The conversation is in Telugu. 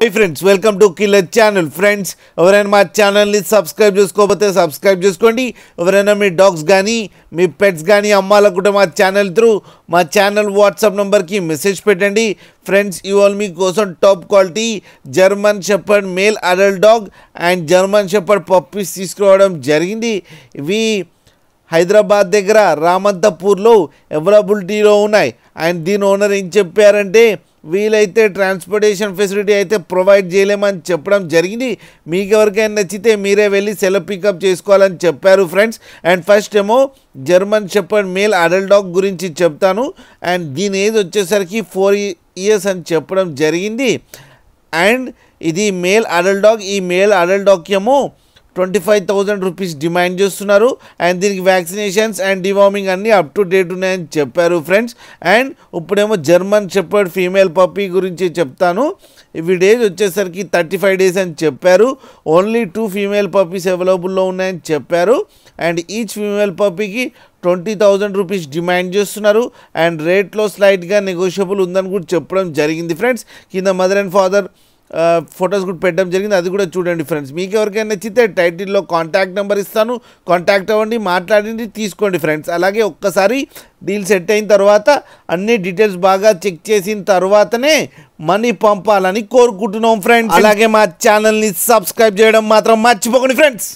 Hey friends, welcome to Killer Channel. Friends, ఎవరైనా మా ఛానల్ని సబ్స్క్రైబ్ చేసుకోకపోతే సబ్స్క్రైబ్ చేసుకోండి. ఎవరైనా మీ డాగ్స్ కానీ మీ పెట్స్ కానీ అమ్మాలనుకుంటే మా ఛానల్ త్రూ మా ఛానల్ వాట్సాప్ నెంబర్కి మెసేజ్ పెట్టండి. ఫ్రెండ్స్, ఇవాళ మీకోసం top quality German shepherd male adult dog and German shepherd puppies తీసుకురావడం జరిగింది. ఇవి హైదరాబాద్ దగ్గర రామంతపూర్లో అవైలబిలిటీలో ఉన్నాయి. అండ్ దీని ఓనర్ ఏం చెప్పారంటే వీలైతే ట్రాన్స్పోర్టేషన్ ఫెసిలిటీ అయితే ప్రొవైడ్ చేయలేమని చెప్పడం జరిగింది. మీకు ఎవరికైనా నచ్చితే మీరే వెళ్ళి సెల్ఫ్ పికప్ చేసుకోవాలని చెప్పారు ఫ్రెండ్స్. అండ్ ఫస్ట్ ఏమో German shepherd male adult dog గురించి చెప్తాను. అండ్ దీని ఏజ్ వచ్చేసరికి 4 years అని చెప్పడం జరిగింది. అండ్ ఇది మేల్ అడల్ట్ డాగ్. ఈ మేల్ అడల్ట్ డాగ్కి ఏమో 25,000 రూపీస్ డిమాండ్ చేస్తున్నారు. అండ్ దీనికి వ్యాక్సినేషన్స్ అండ్ డివార్మింగ్ అన్నీ అప్ టు డేట్ ఉన్నాయని చెప్పారు ఫ్రెండ్స్. అండ్ ఇప్పుడేమో జర్మన్ షెపర్డ్ ఫీమేల్ పప్పీ గురించి చెప్తాను. ఇవి డేస్ వచ్చేసరికి 35 days అని చెప్పారు. ఓన్లీ 2 ఫీమేల్ పప్పీస్ అవైలబుల్లో ఉన్నాయని చెప్పారు. అండ్ ఈచ్ ఫీమేల్ పప్పీకి 20,000 రూపీస్ డిమాండ్ చేస్తున్నారు. అండ్ రేట్లో స్లైట్గా నెగోషియబుల్ ఉందని కూడా చెప్పడం జరిగింది ఫ్రెండ్స్. కింద మదర్ అండ్ ఫాదర్ ఫొటోస్ కూడా పెట్టడం జరిగింది, అది కూడా చూడండి ఫ్రెండ్స్. మీకు ఎవరికైనా నచ్చితే టైటిల్లో కాంటాక్ట్ నెంబర్ ఇస్తాను, కాంటాక్ట్ అవ్వండి, మాట్లాడండి, తీసుకోండి ఫ్రెండ్స్. అలాగే ఒక్కసారి డీల్ సెట్ అయిన తర్వాత అన్ని డీటెయిల్స్ బాగా చెక్ చేసిన తర్వాతనే మనీ పంపాలని కోరుకుంటున్నాం ఫ్రెండ్స్. అలాగే మా ఛానల్ని సబ్స్క్రైబ్ చేయడం మాత్రం మర్చిపోకండి ఫ్రెండ్స్.